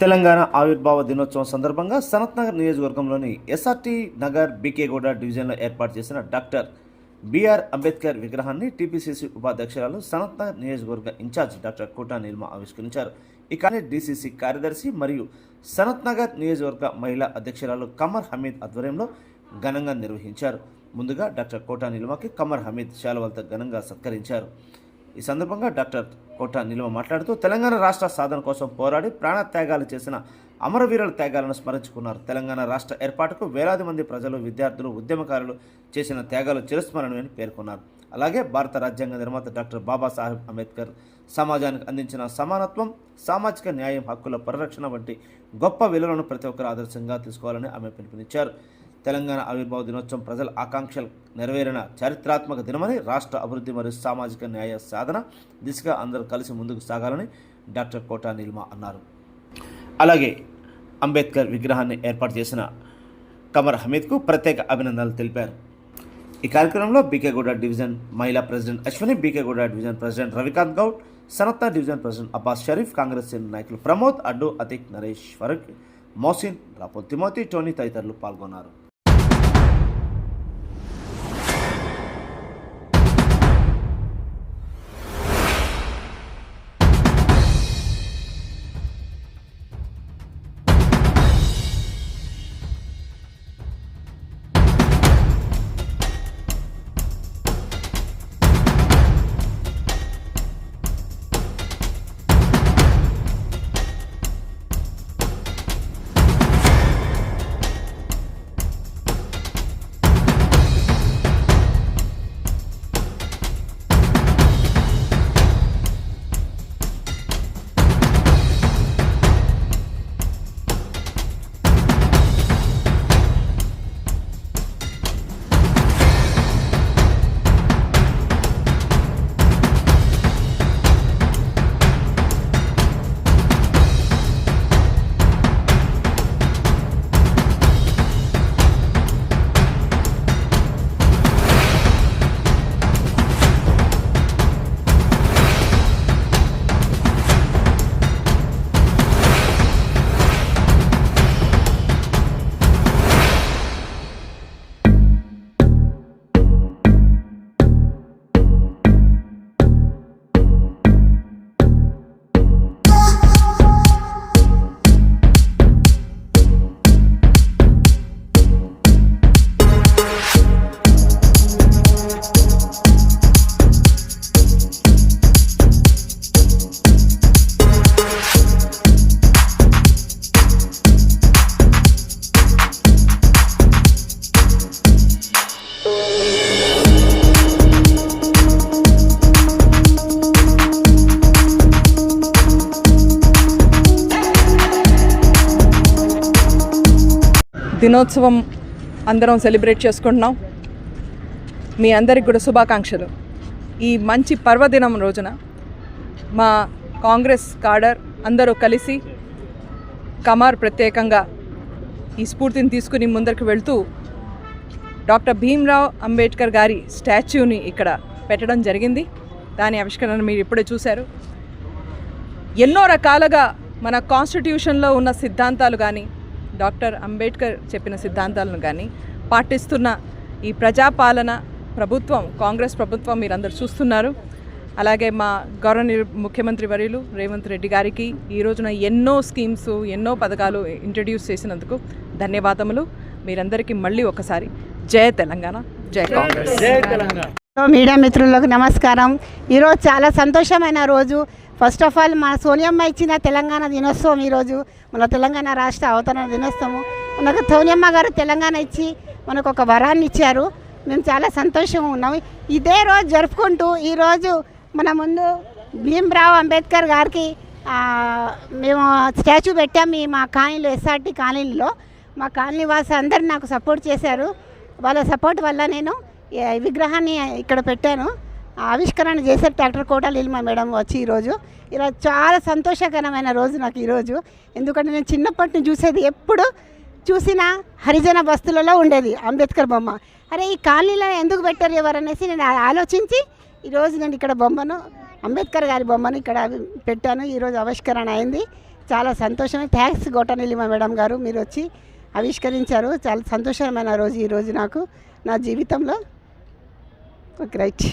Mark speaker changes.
Speaker 1: తెలంగాణ ఆవిర్భావ దినోత్సవం సందర్భంగా సనత్ నగర్ నియోజకవర్గంలోని ఎస్ఆర్టీ నగర్ బీకేగూడ డివిజన్లో ఏర్పాటు చేసిన డాక్టర్ బిఆర్ అంబేద్కర్ విగ్రహాన్ని టీపీసీసీ ఉపాధ్యక్షురాలు సనత్ నగర్ నియోజకవర్గ ఇన్ఛార్జ్ డాక్టర్ కోటా నీలిమ ఆవిష్కరించారు. ఈ కార్యక్రమాన్ని డీసీసీ కార్యదర్శి మరియు సనత్ నగర్ నియోజకవర్గ మహిళా అధ్యక్షురాలు కమర్ హమీద్ ఆధ్వర్యంలో ఘనంగా నిర్వహించారు. ముందుగా డాక్టర్ కోటా నీలిమకి కమర్ హమీద్ శాలువాలతో ఘనంగా సత్కరించారు. ఈ సందర్భంగా డాక్టర్ కోటా నీలిమ మాట్లాడుతూ తెలంగాణ రాష్ట్ర సాధన కోసం పోరాడి ప్రాణత్యాగాలు చేసిన అమరవీరుల త్యాగాలను స్మరించుకున్నారు. తెలంగాణ రాష్ట్ర ఏర్పాటుకు వేలాది మంది ప్రజలు, విద్యార్థులు, ఉద్యమకారులు చేసిన త్యాగాలు చిరస్మరణీయమని పేర్కొన్నారు. అలాగే భారత రాజ్యాంగ నిర్మాత డాక్టర్ బాబాసాహెబ్ అంబేద్కర్ సమాజానికి అందించిన సమానత్వం, సామాజిక న్యాయం, హక్కుల పరిరక్షణ వంటి గొప్ప విలువలను ప్రతి ఒక్కరు ఆదర్శంగా తీసుకోవాలని ఆమె పిలుపునిచ్చారు. తెలంగాణ ఆవిర్భావ దినోత్సవం ప్రజల ఆకాంక్షలు నెరవేరిన చారిత్రాత్మక దినమని, రాష్ట్ర అభివృద్ధి మరియు సామాజిక న్యాయ సాధన దిశగా అందరూ కలిసి ముందుకు సాగాలని డాక్టర్ కోటా నీలిమ అన్నారు. అలాగే అంబేద్కర్ విగ్రహాన్ని ఏర్పాటు చేసిన కమర్ హమీద్కు ప్రత్యేక అభినందనలు తెలిపారు. ఈ కార్యక్రమంలో బీకేగూడ డివిజన్ మహిళా president Ashwini, BK Guda division president Ravikanth Goud, Sanath division president Abbas Sharif, Congress senior నాయకులు ప్రమోద్, అడ్డు, అతిక్, నరేష్, ఫరూక్, మోసిన్, రాపోల్ తిమోతి, టోనీ తదితరులు పాల్గొన్నారు.
Speaker 2: దినోత్సవం అందరం సెలబ్రేట్ చేసుకుంటున్నాం. మీ అందరికి కూడా శుభాకాంక్షలు. ఈ మంచి పర్వదినం రోజున మా కాంగ్రెస్ కాడర్ అందరూ కలిసి కమర్ ప్రత్యేకంగా ఈ స్ఫూర్తిని తీసుకుని ముందరికి వెళ్తూ డాక్టర్ భీమ్రావ్ అంబేద్కర్ గారి స్టాచ్యూని ఇక్కడ పెట్టడం జరిగింది. దాని ఆవిష్కరణ మీరు ఇప్పుడే చూశారు. ఎన్నో రకాలుగా మన కాన్స్టిట్యూషన్లో ఉన్న సిద్ధాంతాలు కానీ, డాక్టర్ అంబేద్కర్ చెప్పిన సిద్ధాంతాలను కానీ పాటిస్తున్న ఈ ప్రజాపాలన ప్రభుత్వం, కాంగ్రెస్ ప్రభుత్వం మీరందరూ చూస్తున్నారు. అలాగే మా గవర్నర్ ముఖ్యమంత్రి వర్యులు రేవంత్ రెడ్డి గారికి ఈ రోజున ఎన్నో స్కీమ్స్, ఎన్నో పథకాలు ఇంట్రడ్యూస్ చేసినందుకు ధన్యవాదములు. మీరందరికీ మళ్ళీ ఒకసారి జై తెలంగాణ, జై కాంగ్రెస్.
Speaker 3: మీడియా మిత్రులకు నమస్కారం. ఈరోజు చాలా సంతోషమైన రోజు. ఫస్ట్ ఆఫ్ ఆల్ మన సోనియమ్మ ఇచ్చిన తెలంగాణ దినోత్సవం ఈరోజు, మన తెలంగాణ రాష్ట్ర అవతరణ దినోత్సవం. మనకు సోనియమ్మ గారు తెలంగాణ ఇచ్చి మనకు ఒక వరాన్ని ఇచ్చారు. మేము చాలా సంతోషంగా ఉన్నాము. ఇదే రోజు జరుపుకుంటూ ఈరోజు మన ముందు భీమ్రావ్ అంబేద్కర్ గారికి మేము స్టాచ్యూ పెట్టాము. మా కాలనీలో, ఎస్ఆర్టీ కాలనీలో మా కాలనీ వాసు అందరు నాకు సపోర్ట్ చేశారు. వాళ్ళ సపోర్ట్ వల్ల నేను విగ్రహాన్ని ఇక్కడ పెట్టాను. ఆవిష్కరణ చేశారు డాక్టర్ కోటా నీలిమ మేడం వచ్చి ఈరోజు. ఇలా చాలా సంతోషకరమైన రోజు నాకు ఈరోజు. ఎందుకంటే నేను చిన్నప్పటి నుంచి చూసేది, ఎప్పుడు చూసినా హరిజన బస్తులలో ఉండేది అంబేద్కర్ బొమ్మ. అరే ఈ కాలనీలో ఎందుకు పెట్టారు ఎవరనేసి నేను ఆలోచించి ఈరోజు నేను ఇక్కడ బొమ్మను, అంబేద్కర్ గారి బొమ్మను ఇక్కడ పెట్టాను. ఈరోజు ఆవిష్కరణ అయింది. చాలా సంతోషమైన థ్యాంక్స్ గోట నీలిమ మేడం గారు, మీరు వచ్చి ఆవిష్కరించారు. చాలా సంతోషమైన రోజు ఈరోజు నాకు నా జీవితంలో. గ్రేట్.